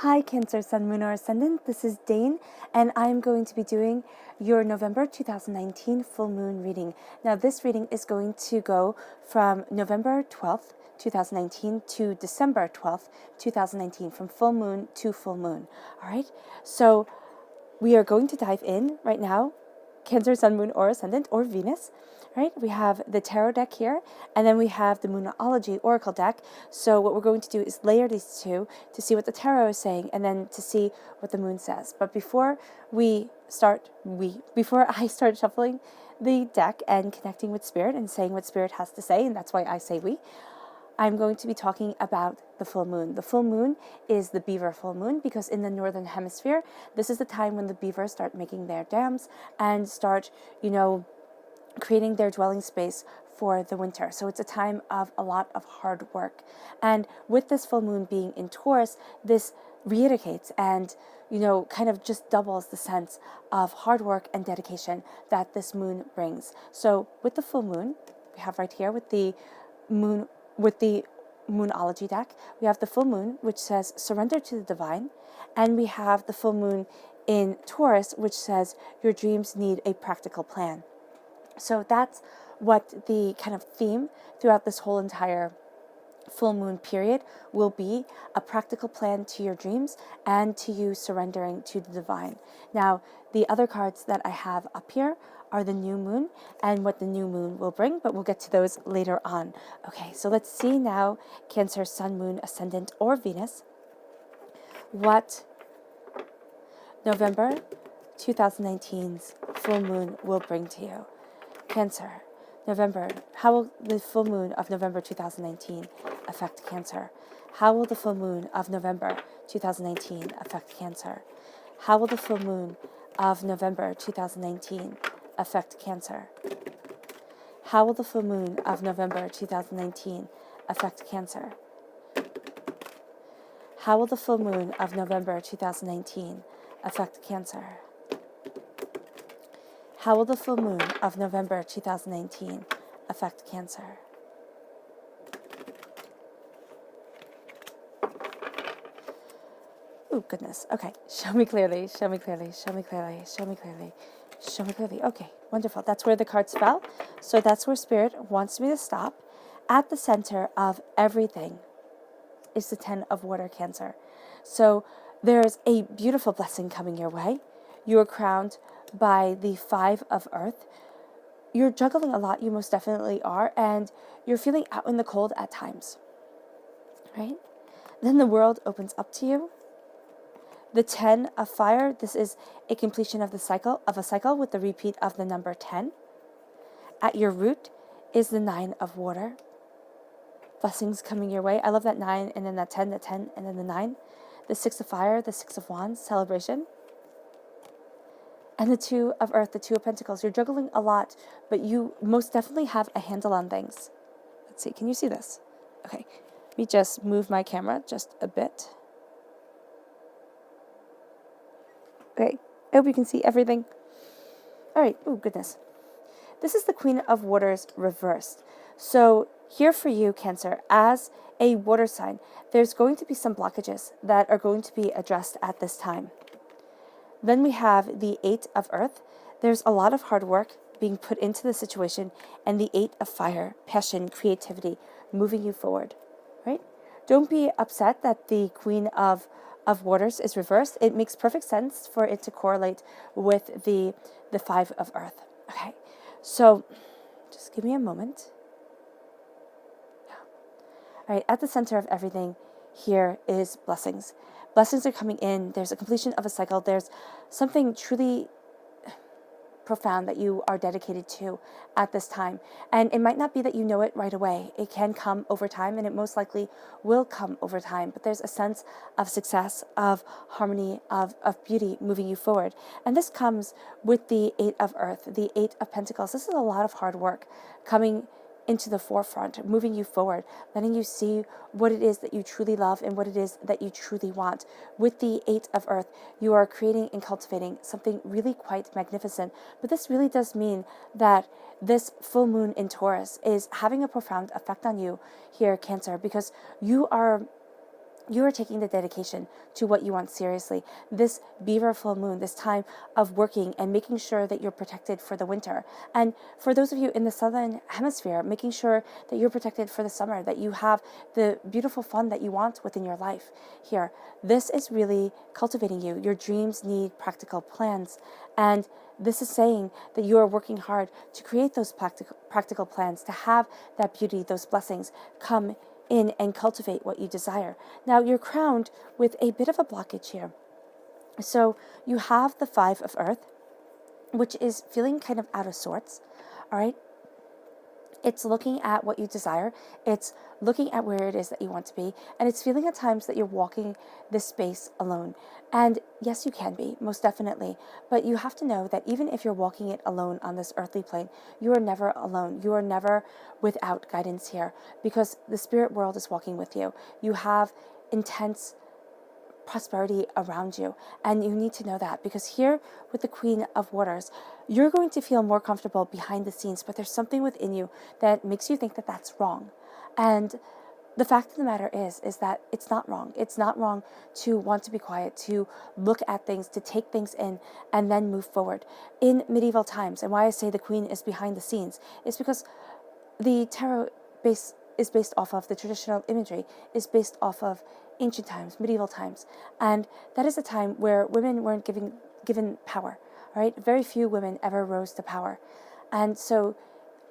Hi Cancer, Sun, Moon, or Ascendant. This is Dane, and I'm going to be doing your November 2019 full moon reading. Now, this reading is going to go from November 12th, 2019 to December 12th, 2019, from full moon to full moon. All right, so we are going to dive in right now. Cancer, Sun, Moon, or Ascendant, or Venus. Right? We have the tarot deck here, and then we have the Moonology Oracle deck. So what we're going to do is layer these two to see what the tarot is saying, and then to see what the moon says. But before I start shuffling the deck and connecting with Spirit and saying what Spirit has to say, and that's why I say we, I'm going to be talking about the full moon. The full moon is the beaver full moon because in the northern hemisphere, this is the time when the beavers start making their dams and start, creating their dwelling space for the winter. So it's a time of a lot of hard work. And with this full moon being in Taurus, this reiterates and, kind of just doubles the sense of hard work and dedication that this moon brings. So with the full moon, we have right here with the Moonology deck, we have the full moon, which says surrender to the divine. And we have the full moon in Taurus, which says your dreams need a practical plan. So that's what the kind of theme throughout this whole entire full moon period will be: a practical plan to your dreams and to you surrendering to the divine. Now, the other cards that I have up here are the new moon and what the new moon will bring, but we'll get to those later on. Okay, so let's see now, Cancer, Sun, Moon, Ascendant, or Venus, what November 2019's full moon will bring to you. Cancer, November. How will the full moon of November 2019 affect Cancer? How will the full moon of November 2019 affect Cancer? How will the full moon of November 2019 affect Cancer? How will the full moon of November 2019 affect Cancer? How will the full moon of November 2019 affect Cancer? How will the full moon of November 2019 affect Cancer? Oh, goodness. Okay. Show me clearly, show me clearly, show me clearly, show me clearly, show me clearly. Okay, wonderful. That's where the cards fell. So that's where Spirit wants me to stop. At the center of everything is the 10 of water, Cancer. So there's a beautiful blessing coming your way. You are crowned by the 5 of earth. You're juggling a lot, you most definitely are, and you're feeling out in the cold at times, right? Then the world opens up to you. The 10 of fire, this is a completion of a cycle with the repeat of the number 10. At your root is the 9 of water. Blessings coming your way. I love that 9 and then that 10, and then the 9. The 6 of fire, the 6 of wands, celebration. And the 2 of earth, the 2 of pentacles. You're juggling a lot, but you most definitely have a handle on things. Let's see, can you see this? Okay, let me just move my camera just a bit. Okay, I hope you can see everything. All right, oh goodness. This is the Queen of Waters reversed. So here for you, Cancer, as a water sign, there's going to be some blockages that are going to be addressed at this time. Then we have the 8 of earth. There's a lot of hard work being put into the situation, and the 8 of fire, passion, creativity, moving you forward, right? Don't be upset that the Queen of Waters is reversed. It makes perfect sense for it to correlate with the 5 of earth. Okay, so just give me a moment. All right, at the center of everything here is blessings. Blessings are coming in. There's a completion of a cycle. There's something truly profound that you are dedicated to at this time. And it might not be that you know it right away. It can come over time, and it most likely will come over time. But there's a sense of success, of harmony, of beauty moving you forward. And this comes with the 8 of earth, the 8 of pentacles. This is a lot of hard work coming into the forefront, moving you forward, letting you see what it is that you truly love and what it is that you truly want. With the 8 of earth, you are creating and cultivating something really quite magnificent. But this really does mean that this full moon in Taurus is having a profound effect on you here, Cancer, because you are you are taking the dedication to what you want seriously. This beaver full moon, this time of working and making sure that you're protected for the winter. And for those of you in the southern hemisphere, making sure that you're protected for the summer, that you have the beautiful fun that you want within your life here. This is really cultivating you. Your dreams need practical plans. And this is saying that you are working hard to create those practical plans, to have that beauty, those blessings come in and cultivate what you desire. Now you're crowned with a bit of a blockage here. So you have the 5 of Earth, which is feeling kind of out of sorts. All right. It's looking at what you desire. It's looking at where it is that you want to be. And it's feeling at times that you're walking this space alone. And yes, you can be, most definitely. But you have to know that even if you're walking it alone on this earthly plane, you are never alone. You are never without guidance here, because the spirit world is walking with you. You have intense prosperity around you, and you need to know that, because here with the Queen of Waters, you're going to feel more comfortable behind the scenes, but there's something within you that makes you think that that's wrong. And the fact of the matter is that it's not wrong. It's not wrong to want to be quiet, to look at things, to take things in, and then move forward. In medieval times, and why I say the Queen is behind the scenes, is because the tarot is based off of the traditional imagery, is based off of ancient times, medieval times. And that is a time where women weren't given power, right? Very few women ever rose to power. And so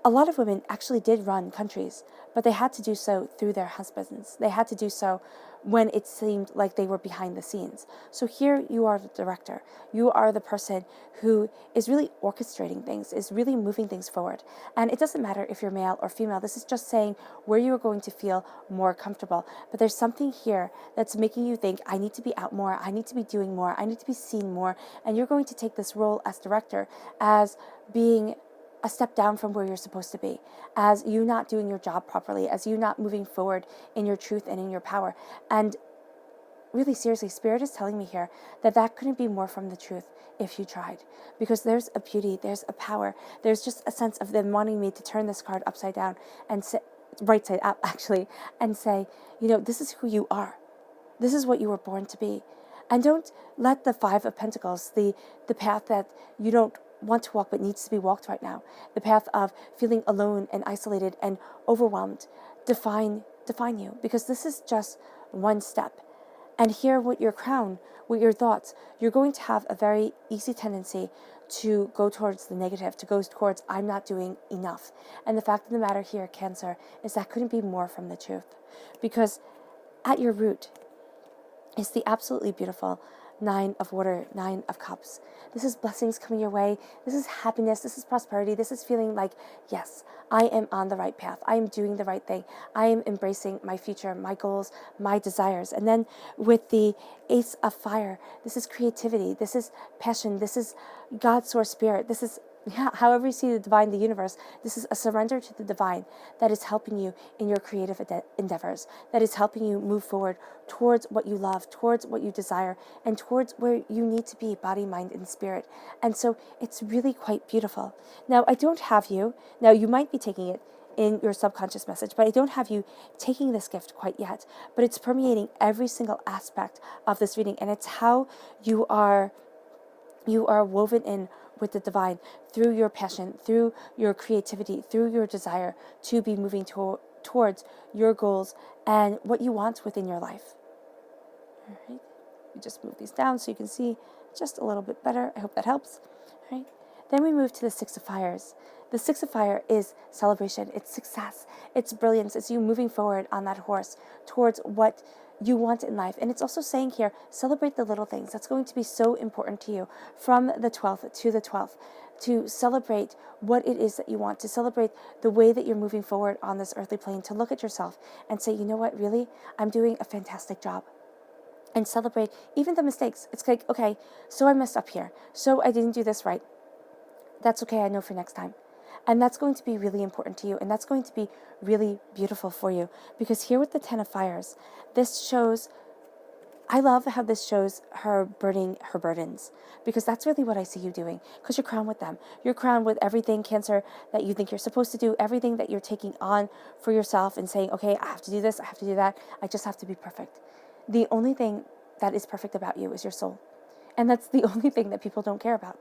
a lot of women actually did run countries, but they had to do so through their husbands. They had to do so when it seemed like they were behind the scenes. So here you are the director. You are the person who is really orchestrating things, is really moving things forward. And it doesn't matter if you're male or female. This is just saying where you are going to feel more comfortable. But there's something here that's making you think, I need to be out more. I need to be doing more. I need to be seen more. And you're going to take this role as director as being a step down from where you're supposed to be, as you not doing your job properly, as you not moving forward in your truth and in your power. And really seriously, Spirit is telling me here that that couldn't be more from the truth if you tried, because there's a beauty, there's a power, there's just a sense of them wanting me to turn this card upside down and say, right side up actually, and say, this is who you are. This is what you were born to be. And don't let the 5 of Pentacles, the path that you don't want to walk but needs to be walked right now, the path of feeling alone and isolated and overwhelmed, define you, because this is just one step. And here with your crown, with your thoughts, you're going to have a very easy tendency to go towards the negative, to go towards I'm not doing enough. And the fact of the matter here, Cancer, is that couldn't be more from the truth, because at your root is the absolutely beautiful 9 of Water, 9 of Cups. This is blessings coming your way. This is happiness. This is prosperity. This is feeling like, yes, I am on the right path. I am doing the right thing. I am embracing my future, my goals, my desires. And then with the Ace of Fire, this is creativity. This is passion. This is God's source spirit. This is however you see the divine, the universe, this is a surrender to the divine that is helping you in your creative endeavors, that is helping you move forward towards what you love, towards what you desire, and towards where you need to be, body, mind, and spirit. And so it's really quite beautiful. Now, I don't have you, now you might be taking it in your subconscious message, but I don't have you taking this gift quite yet, but it's permeating every single aspect of this reading, and it's how you are woven in with the divine through your passion, through your creativity, through your desire to be moving towards your goals and what you want within your life. All right. We just move these down so you can see just a little bit better. I hope that helps. All right. Then we move to the 6 of Fires. The 6 of Fire is celebration. It's success. It's brilliance. It's you moving forward on that horse towards what you want in life. And it's also saying here, celebrate the little things. That's going to be so important to you from the 12th to the 12th, to celebrate what it is that you want, to celebrate the way that you're moving forward on this earthly plane, to look at yourself and say, you know what, really, I'm doing a fantastic job. And celebrate even the mistakes. It's like, okay, so I messed up here. So I didn't do this right. That's okay, I know for next time. And that's going to be really important to you. And that's going to be really beautiful for you. Because here with the 10 of Fires, this shows, I love how this shows her burning her burdens. Because that's really what I see you doing. Because you're crowned with them. You're crowned with everything, Cancer, that you think you're supposed to do. Everything that you're taking on for yourself and saying, okay, I have to do this, I have to do that. I just have to be perfect. the only thing that is perfect about you is your soul. And that's the only thing that people don't care about.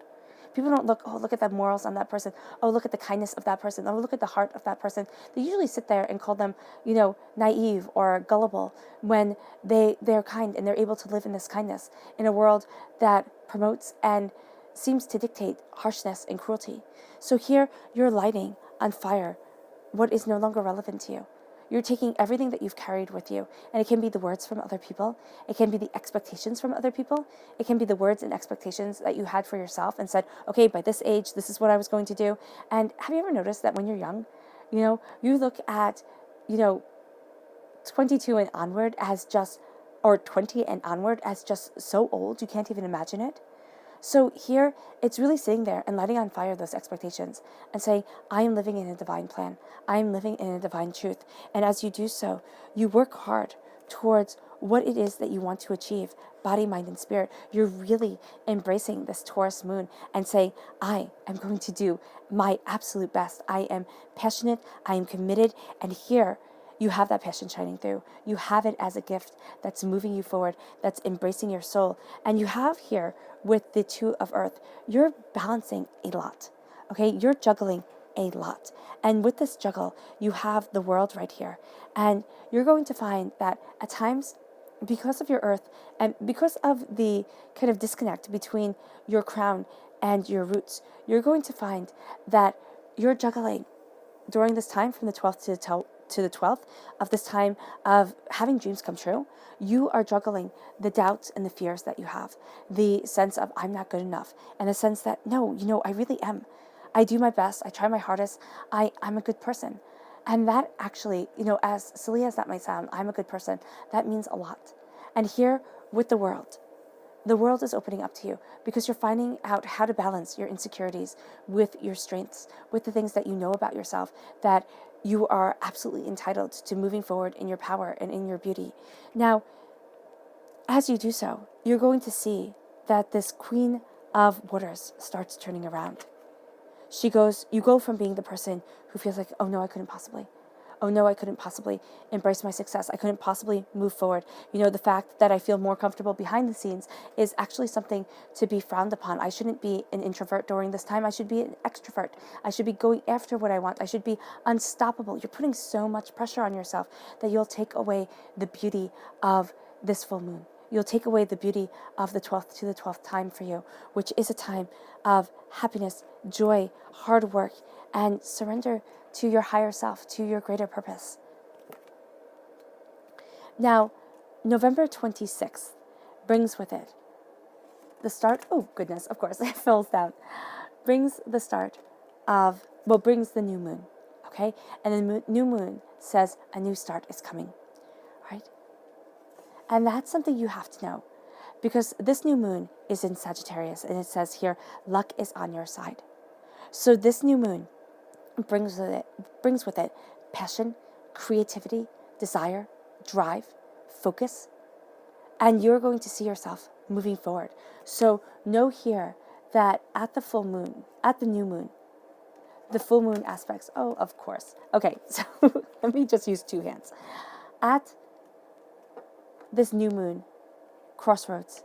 People don't look, oh, look at the morals on that person. Oh, look at the kindness of that person. Oh, look at the heart of that person. They usually sit there and call them, naive or gullible when they're kind and they're able to live in this kindness in a world that promotes and seems to dictate harshness and cruelty. So here you're lighting on fire what is no longer relevant to you. You're taking everything that you've carried with you, and it can be the words from other people, it can be the expectations from other people, it can be the words and expectations that you had for yourself and said, okay, by this age, this is what I was going to do. And have you ever noticed that when you're young, you look at, 22 and onward as just, or 20 and onward as just so old, you can't even imagine it? So here, it's really sitting there and lighting on fire those expectations and saying, I am living in a divine plan. I am living in a divine truth. And as you do so, you work hard towards what it is that you want to achieve, body, mind, and spirit. You're really embracing this Taurus moon and saying, I am going to do my absolute best. I am passionate. I am committed. And here, you have that passion shining through. You have it as a gift that's moving you forward, that's embracing your soul. And you have here with the Two of Earth, you're balancing a lot. Okay, you're juggling a lot. And with this juggle, you have the world right here. And you're going to find that at times, because of your Earth and because of the kind of disconnect between your crown and your roots, you're going to find that you're juggling during this time from the 12th to the 12th of this time of having dreams come true. You are juggling the doubts and the fears that you have, the sense of I'm not good enough, and the sense that no, I really am. I do my best. I try my hardest. I'm a good person. And that actually, as silly as that might sound, I'm a good person, that means a lot. And here with the world is opening up to you because you're finding out how to balance your insecurities with your strengths, with the things that you know about yourself, that you are absolutely entitled to moving forward in your power and in your beauty. Now, as you do so, you're going to see that this Queen of Waters starts turning around. You go from being the person who feels like, oh no, I couldn't possibly. Oh no, I couldn't possibly embrace my success. I couldn't possibly move forward. The fact that I feel more comfortable behind the scenes is actually something to be frowned upon. I shouldn't be an introvert during this time. I should be an extrovert. I should be going after what I want. I should be unstoppable. You're putting so much pressure on yourself that you'll take away the beauty of this full moon. You'll take away the beauty of the 12th to the 12th time for you, which is a time of happiness, joy, hard work, and surrender to your higher self, to your greater purpose. Now, November 26th brings with it the start, oh goodness, of course, it fills down, brings the new moon, okay? And the new moon says a new start is coming, right? And that's something you have to know because this new moon is in Sagittarius and it says here, luck is on your side. So this new moon brings with it passion, creativity, desire, drive, focus, and you're going to see yourself moving forward. So know here that at the new moon, the full moon aspects, oh, of course. Okay, so let me just use two hands. At this new moon crossroads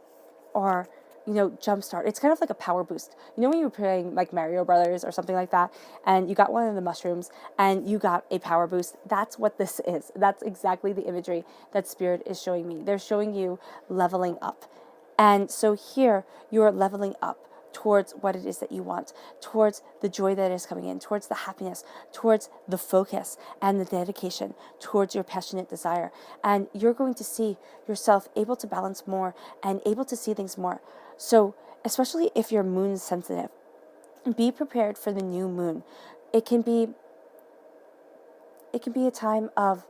or jumpstart, it's kind of like a power boost. When you were playing like Mario Brothers or something like that and you got one of the mushrooms and you got a power boost, that's what this is. That's exactly the imagery that Spirit is showing me. They're showing you leveling up. And so here you're leveling up towards what it is that you want, towards the joy that is coming in, towards the happiness, towards the focus and the dedication, towards your passionate desire. And you're going to see yourself able to balance more and able to see things more. So especially if your moon is sensitive, be prepared for the new moon. It can be a time of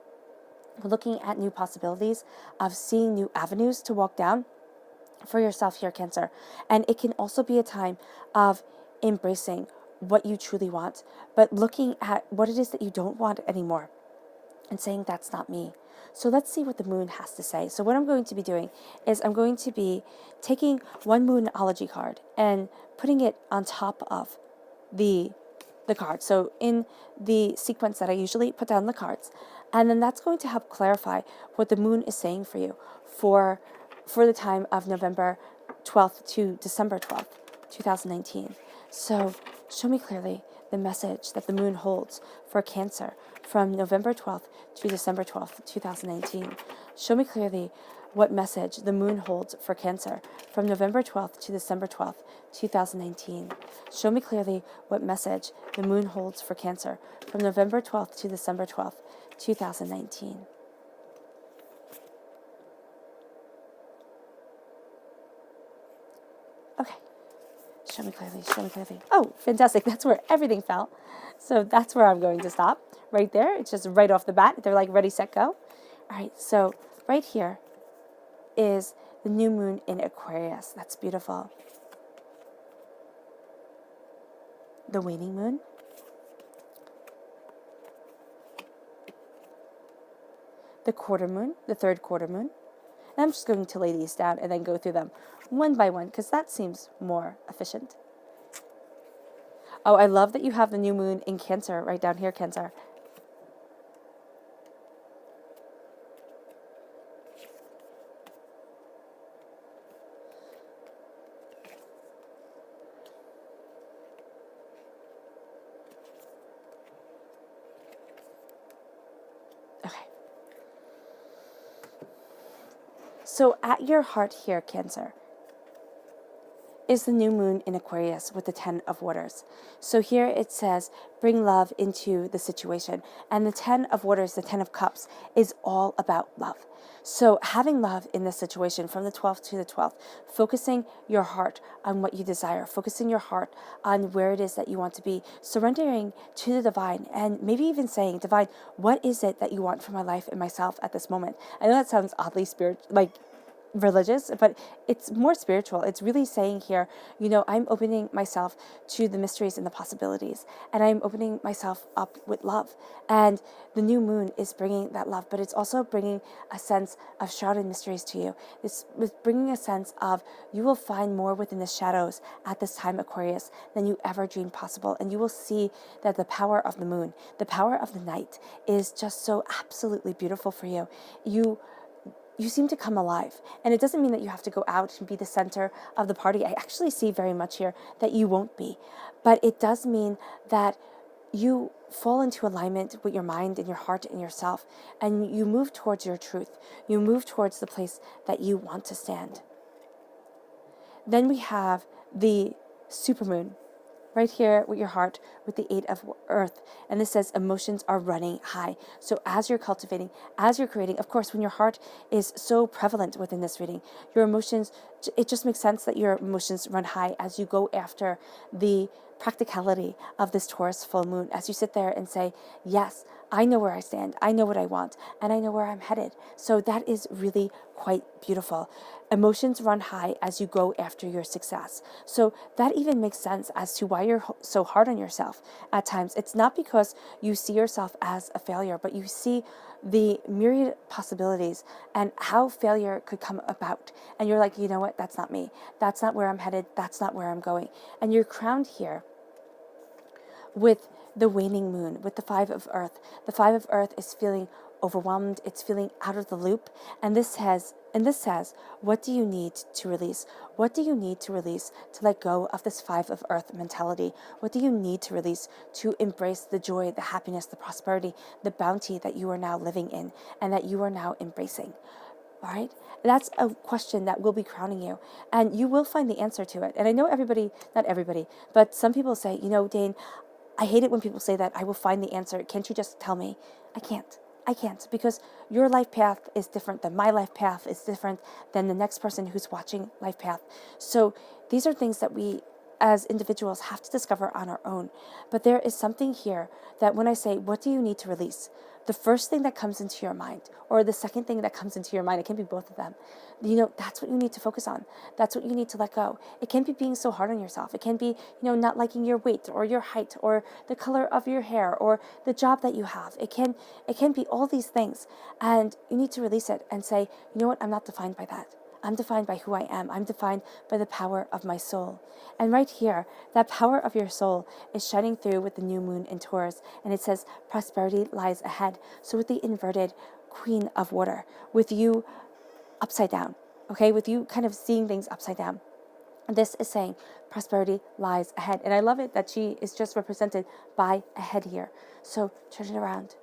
looking at new possibilities, of seeing new avenues to walk down for yourself here, Cancer. And it can also be a time of embracing what you truly want, but looking at what it is that you don't want anymore and saying, that's not me. So let's see what the moon has to say. So what I'm going to be doing is I'm going to be taking one Moonology card and putting it on top of the card. So in the sequence that I usually put down the cards. And then that's going to help clarify what the moon is saying for you for the time of November 12th to December 12th, 2019. So show me clearly the message that the moon holds for Cancer from November 12th to December 12th, 2019. Show me clearly what message the moon holds for Cancer from November 12th to December 12th, 2019. Show me clearly what message the moon holds for Cancer from November 12th to December 12th, 2019. Okay. Show me clearly, show me clearly. Oh, fantastic. That's where everything fell. So that's where I'm going to stop. Right there. It's just right off the bat. They're like ready, set, go. All right. So right here is the new moon in Aquarius. That's beautiful. The waning moon. The quarter moon, the third quarter moon. And I'm just going to lay these down and then go through them one by one because that seems more efficient. Oh, I love that you have the new moon in Cancer right down here, Cancer. Okay. So at your heart here, Cancer, is the new moon in Aquarius with the 10 of Waters. So here it says, bring love into the situation. And the 10 of Waters, the 10 of Cups, is all about love. So having love in this situation from the 12th to the 12th, focusing your heart on what you desire, focusing your heart on where it is that you want to be, surrendering to the divine, and maybe even saying, divine, what is it that you want for my life and myself at this moment? I know that sounds oddly religious, but it's more spiritual. It's really saying here, I'm opening myself to the mysteries and the possibilities, and I'm opening myself up with love. And the new moon is bringing that love, but it's also bringing a sense of shrouded mysteries to you. It's bringing a sense of you will find more within the shadows at this time, Aquarius, than you ever dreamed possible. And you will see that the power of the moon, the power of the night, is just so absolutely beautiful for you. You seem to come alive. And it doesn't mean that you have to go out and be the center of the party. I actually see very much here that you won't be. But it does mean that you fall into alignment with your mind and your heart and yourself, and you move towards your truth. You move towards the place that you want to stand. Then we have the supermoon, right here with your heart, with the 8 of Earth. And this says emotions are running high. So as you're cultivating, as you're creating, of course, when your heart is so prevalent within this reading, your emotions, it just makes sense that your emotions run high as you go after the practicality of this Taurus full moon, as you sit there and say, yes, I know where I stand, I know what I want, and I know where I'm headed. So that is really quite beautiful. Emotions run high as you go after your success. So that even makes sense as to why you're so hard on yourself at times. It's not because you see yourself as a failure, but you see the myriad possibilities and how failure could come about. And you're like, you know what? That's not me. That's not where I'm headed. That's not where I'm going. And you're crowned here with the waning moon, with the 5 of Earth. The 5 of Earth is feeling overwhelmed. It's feeling out of the loop. And this says, what do you need to release? What do you need to release to let go of this 5 of Earth mentality? What do you need to release to embrace the joy, the happiness, the prosperity, the bounty that you are now living in and that you are now embracing? All right? That's a question that will be crowning you, and you will find the answer to it. And I know not everybody, but some people say, Dane, I hate it when people say that I will find the answer. Can't you just tell me? I can't, because your life path is different than my life path, is different than the next person who's watching life path. So these are things that we as individuals have to discover on our own. But there is something here that when I say, what do you need to release? The first thing that comes into your mind, or the second thing that comes into your mind, it can be both of them. That's what you need to focus on. That's what you need to let go. It can be being so hard on yourself. It can be, not liking your weight or your height or the color of your hair or the job that you have. It can be all these things. And you need to release it and say, you know what, I'm not defined by that. I'm defined by who I am. I'm defined by the power of my soul. And right here, that power of your soul is shining through with the new moon in Taurus. And it says, prosperity lies ahead. So with the inverted Queen of Water, with you upside down, okay? With you kind of seeing things upside down. This is saying prosperity lies ahead. And I love it that she is just represented by a head here. So turn it around.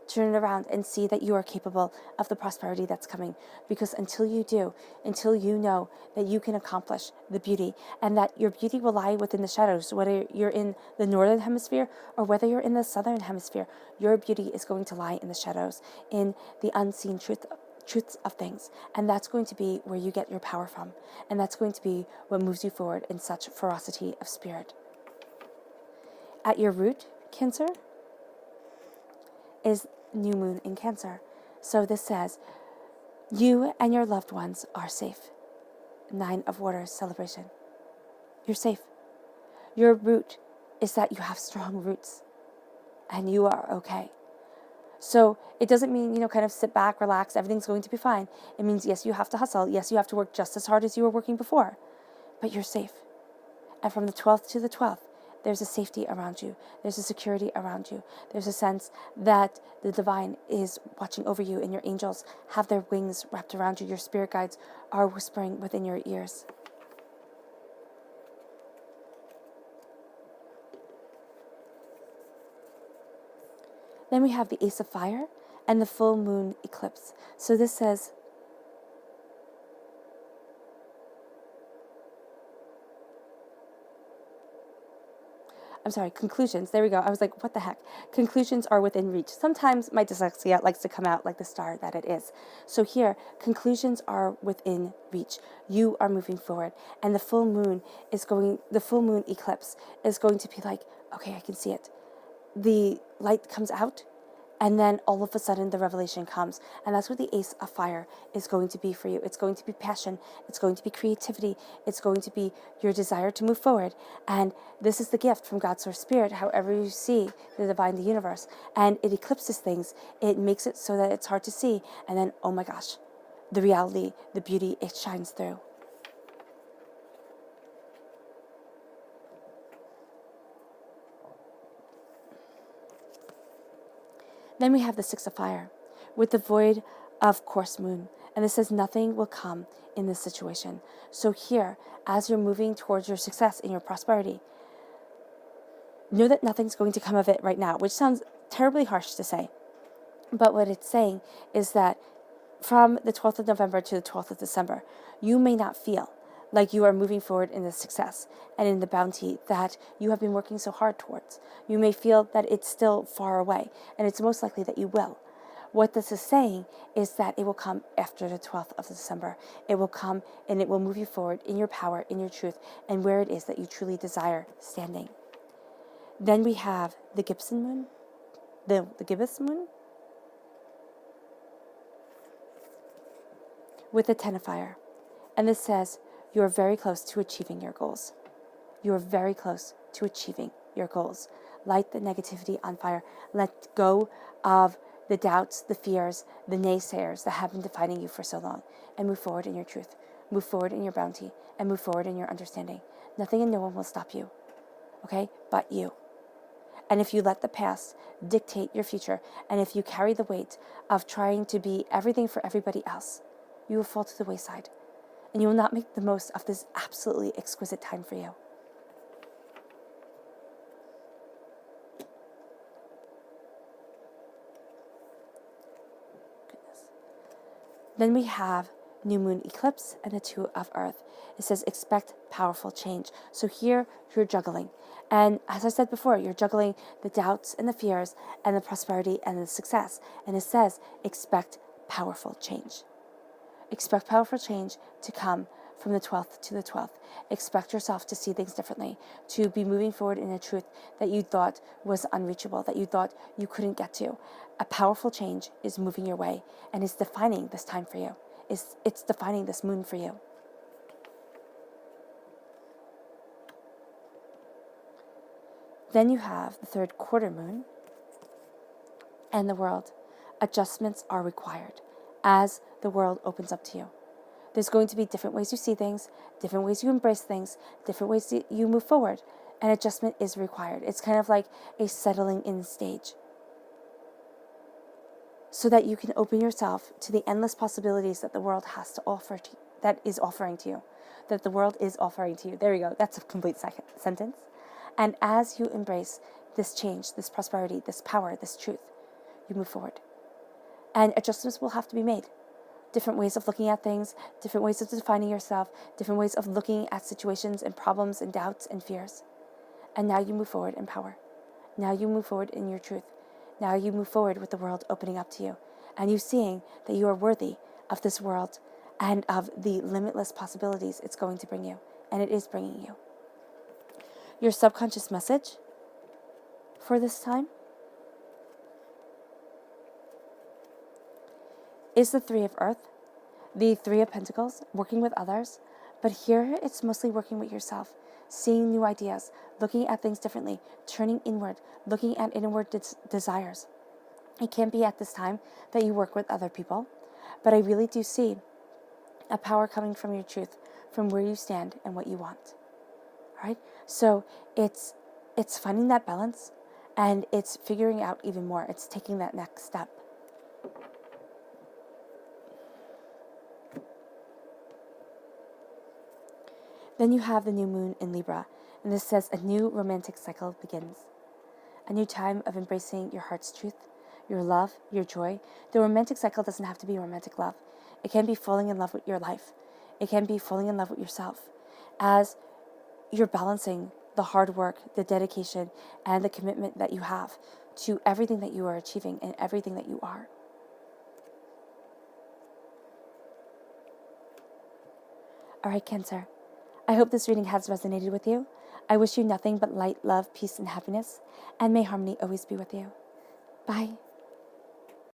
Turn it around and see that you are capable of the prosperity that's coming. Because until you do, until you know that you can accomplish the beauty and that your beauty will lie within the shadows, whether you're in the northern hemisphere or whether you're in the southern hemisphere, your beauty is going to lie in the shadows, in the unseen truths of things. And that's going to be where you get your power from. And that's going to be what moves you forward in such ferocity of spirit. At your root, Cancer, is new moon in Cancer. So this says, you and your loved ones are safe. 9 of Water celebration. You're safe. Your root is that you have strong roots and you are okay. So it doesn't mean, kind of sit back, relax, everything's going to be fine. It means, yes, you have to hustle. Yes, you have to work just as hard as you were working before, but you're safe. And from the 12th to the 12th, there's a safety around you. There's a security around you. There's a sense that the divine is watching over you and your angels have their wings wrapped around you. Your spirit guides are whispering within your ears. Then we have the Ace of Fire and the full moon eclipse. So this says, conclusions. There we go. I was like, what the heck? Conclusions are within reach. Sometimes my dyslexia likes to come out like the star that it is. So here, conclusions are within reach. You are moving forward. And the full moon eclipse is going to be like, okay, I can see it. The light comes out, and then all of a sudden the revelation comes. And that's what the Ace of Fire is going to be for you. It's going to be passion. It's going to be creativity. It's going to be your desire to move forward. And this is the gift from God's Source Spirit, however you see the divine, the universe. And it eclipses things. It makes it so that it's hard to see. And then, oh my gosh, the reality, the beauty, it shines through. Then we have the Six of Fire with the void of course moon. And this says nothing will come in this situation. So here, as you're moving towards your success and your prosperity, know that nothing's going to come of it right now, which sounds terribly harsh to say. But what it's saying is that from the 12th of November to the 12th of December, you may not feel like you are moving forward in the success and in the bounty that you have been working so hard towards. You may feel that it's still far away, and it's most likely that you will. What this is saying is that it will come after the 12th of December. It will come and it will move you forward in your power, in your truth, and where it is that you truly desire standing. Then we have the Gibson moon, the gibbous moon, with the 10 of Fire. And this says, you are very close to achieving your goals. You are very close to achieving your goals. Light the negativity on fire. Let go of the doubts, the fears, the naysayers that have been defining you for so long. And move forward in your truth. Move forward in your bounty. And move forward in your understanding. Nothing and no one will stop you. Okay? But you. And if you let the past dictate your future, and if you carry the weight of trying to be everything for everybody else, you will fall to the wayside. And you will not make the most of this absolutely exquisite time for you. Goodness. Then we have new moon eclipse and the 2 of Earth. It says expect powerful change. So here you're juggling. And as I said before, you're juggling the doubts and the fears and the prosperity and the success. And it says expect powerful change. Expect powerful change to come from the 12th to the 12th. Expect yourself to see things differently, to be moving forward in a truth that you thought was unreachable, that you thought you couldn't get to. A powerful change is moving your way and is defining this time for you. It's defining this moon for you. Then you have the 3rd quarter moon and the world. Adjustments are required as the world opens up to you. There's going to be different ways you see things, different ways you embrace things, different ways you move forward, and adjustment is required. It's kind of like a settling in stage. so that you can open yourself to the endless possibilities that the world has to offer to you, that is offering to you, that the world is offering to you. There you go. That's a complete second sentence. And as you embrace this change, this prosperity, this power, this truth, you move forward. And adjustments will have to be made. Different ways of looking at things, different ways of defining yourself, different ways of looking at situations and problems and doubts and fears. And now you move forward in power. Now you move forward in your truth. Now you move forward with the world opening up to you. And you seeing that you are worthy of this world and of the limitless possibilities it's going to bring you. And it is bringing you. Your subconscious message for this time is the Three of Earth, the Three of Pentacles, working with others. But here it's mostly working with yourself, seeing new ideas, looking at things differently, turning inward, looking at inward desires. It can't be at this time that you work with other people, but I really do see a power coming from your truth, from where you stand and what you want. All right? So it's finding that balance, and it's figuring out even more. It's taking that next step. Then you have the new moon in Libra, and this says a new romantic cycle begins. A new time of embracing your heart's truth, your love, your joy. The romantic cycle doesn't have to be romantic love. It can be falling in love with your life. It can be falling in love with yourself. As you're balancing the hard work, the dedication, and the commitment that you have to everything that you are achieving and everything that you are. All right, Cancer. I hope this reading has resonated with you. I wish you nothing but light, love, peace, and happiness, and may harmony always be with you. Bye.